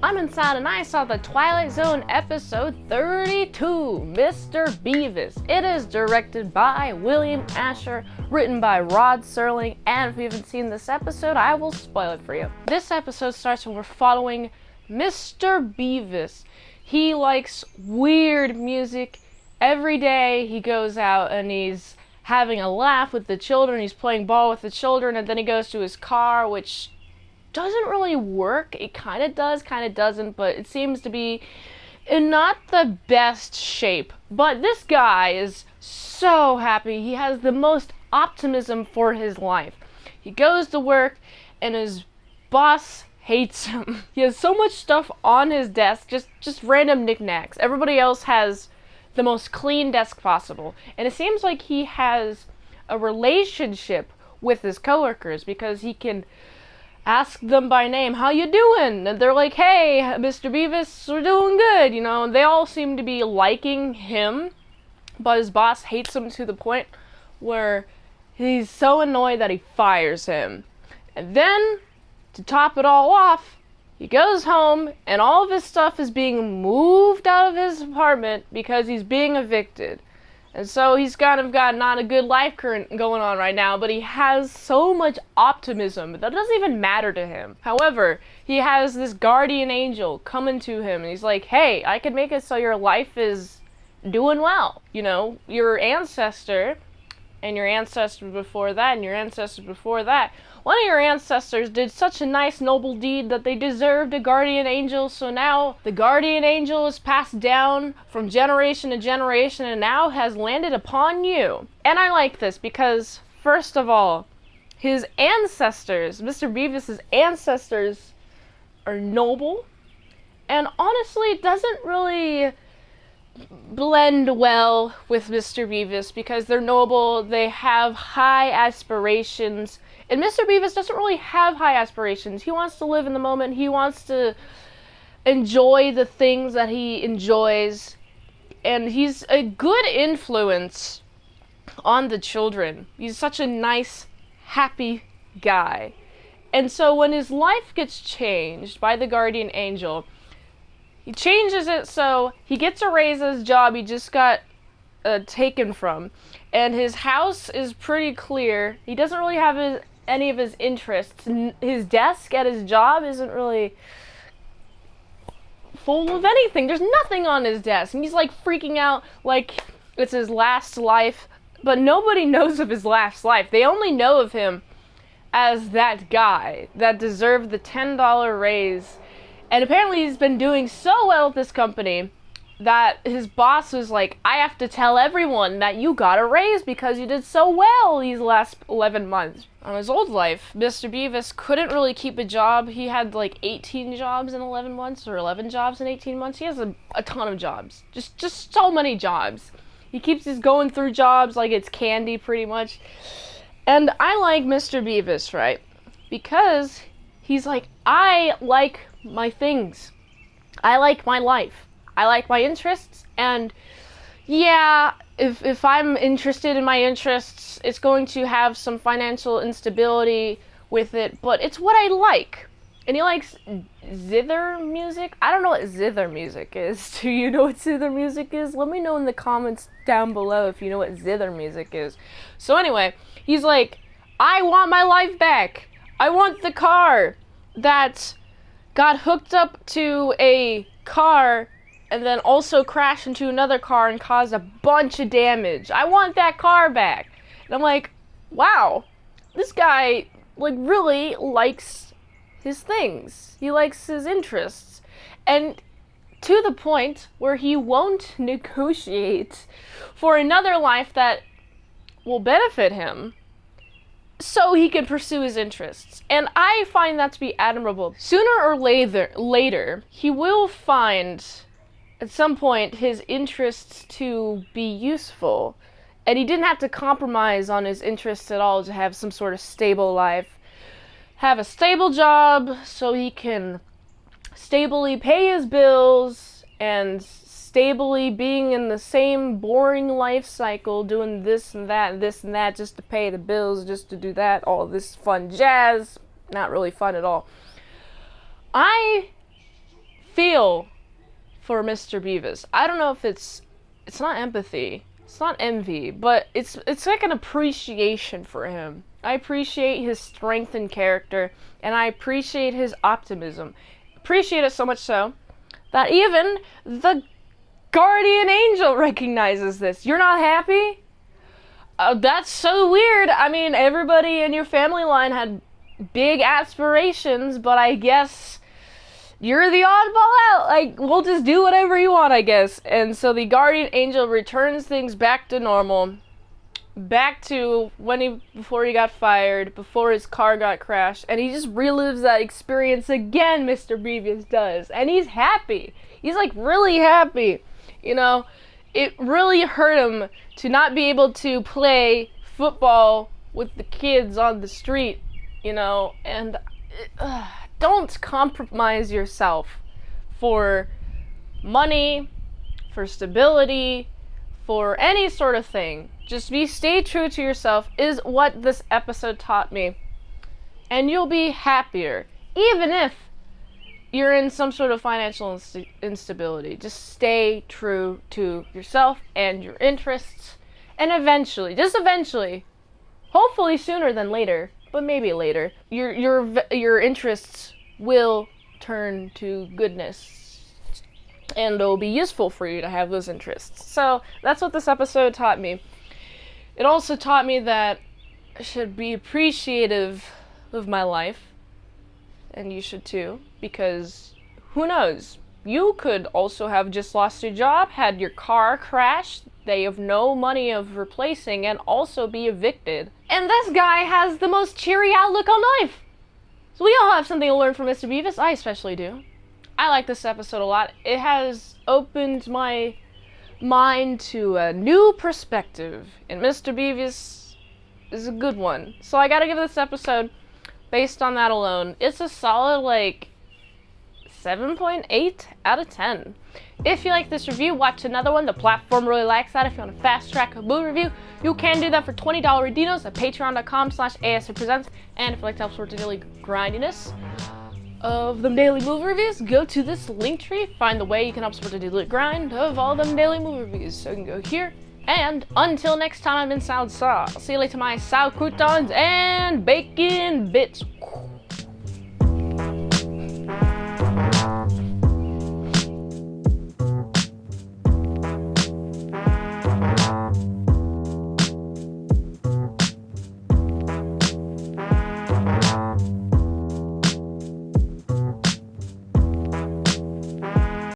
I'm inside and I saw the Twilight Zone episode 32, Mr. Bevis. It is directed by William Asher, written by Rod Serling, and if you haven't seen this episode, I will spoil it for you. This episode starts when we're following Mr. Bevis. He likes weird music. Every day he goes out and he's having a laugh with the children, he's playing ball with the children, and then he goes to his car, which doesn't really work. It kind of does, kind of doesn't, but it seems to be in not the best shape. But this guy is so happy. He has the most optimism for his life. He goes to work and his boss hates him. He has so much stuff on his desk, just random knickknacks. Everybody else has the most clean desk possible. And it seems like he has a relationship with his coworkers because he can ask them by name, how you doing? And they're like, hey, Mr. Bevis, we're doing good, you know. They all seem to be liking him, but his boss hates him to the point where he's so annoyed that he fires him. And then, to top it all off, he goes home and all of his stuff is being moved out of his apartment because he's being evicted. And so he's kind of got not a good life current going on right now, but he has so much optimism that doesn't even matter to him. However, he has this guardian angel coming to him, and he's like, hey, I can make it so your life is doing well. You know, your ancestor, and your ancestor before that, and your ancestor before that. One of your ancestors did such a nice, noble deed that they deserved a guardian angel, so now the guardian angel is passed down from generation to generation and now has landed upon you. And I like this because, first of all, his ancestors, Mr. Bevis's ancestors, are noble, and honestly, it doesn't really blend well with Mr. Bevis because they're noble, they have high aspirations. And Mr. Bevis doesn't really have high aspirations. He wants to live in the moment. He wants to enjoy the things that he enjoys. And he's a good influence on the children. He's such a nice, happy guy. And so when his life gets changed by the guardian angel, he changes it so he gets a raise at his job he just got taken from. And his house is pretty clear. He doesn't really have any of his interests. His desk at his job isn't really full of anything. There's nothing on his desk. And he's like freaking out like it's his last life. But nobody knows of his last life. They only know of him as that guy that deserved the $10 raise. And apparently he's been doing so well at this company that his boss was like, I have to tell everyone that you got a raise because you did so well these last 11 months. On his old life, Mr. Bevis couldn't really keep a job. He had like 18 jobs in 11 months or 11 jobs in 18 months. He has a ton of jobs. Just so many jobs. He keeps just going through jobs like it's candy pretty much. And I like Mr. Bevis, right? Because he's like, I like my things. I like my life. I like my interests, and yeah, if I'm interested in my interests, it's going to have some financial instability with it, but it's what I like. And he likes zither music. I don't know what zither music is. Do you know what zither music is? Let me know in the comments down below if you know what zither music is. So anyway, he's like, I want my life back. I want the car that got hooked up to a car and then also crashed into another car and caused a bunch of damage. I want that car back. And I'm like, wow, this guy like really likes his things. He likes his interests. And to the point where he won't negotiate for another life that will benefit him so he can pursue his interests. And I find that to be admirable. Sooner or later, he will find at some point his interests to be useful. And he didn't have to compromise on his interests at all to have some sort of stable life. Have a stable job so he can stably pay his bills and stably being in the same boring life cycle, doing this and that just to pay the bills, just to do that, all this fun jazz. Not really fun at all. I feel for Mr. Bevis. I don't know if it's not empathy, it's not envy, but it's like an appreciation for him. I appreciate his strength and character, and I appreciate his optimism. Appreciate it so much so that even the guardian angel recognizes this. You're not happy? That's so weird. I mean, everybody in your family line had big aspirations, but I guess you're the oddball out. Like, we'll just do whatever you want, I guess. And so the guardian angel returns things back to normal, back to before he got fired, before his car got crashed, and he just relives that experience again, Mr. Bevis does. And he's happy. He's like really happy. You know, it really hurt him to not be able to play football with the kids on the street, you know, and don't compromise yourself for money, for stability, for any sort of thing. Just stay true to yourself is what this episode taught me. And you'll be happier, even if you're in some sort of financial instability. Just stay true to yourself and your interests, and eventually, hopefully sooner than later, but maybe later, your interests will turn to goodness, and it'll be useful for you to have those interests. So that's what this episode taught me. It also taught me that I should be appreciative of my life, and you should too, because who knows? You could also have just lost your job, had your car crashed, they have no money of replacing, and also be evicted. And this guy has the most cheery outlook on life. So we all have something to learn from Mr. Bevis. I especially do. I like this episode a lot. It has opened my mind to a new perspective, and Mr. Bevis is a good one. So I gotta give this episode, based on that alone, it's a solid, 7.8 out of 10. If you like this review, watch another one. The platform really likes that. If you want to fast track a movie review, you can do that for $20 redeemos at patreon.com/ASEPresents. And if you'd like to help support the daily grindiness of them daily movie reviews, go to this link tree, find the way you can help support the daily grind of all them daily movie reviews. So you can go here. And until next time, I've been Salad Saw. I'll see you later, my Sal croutons and bacon bits.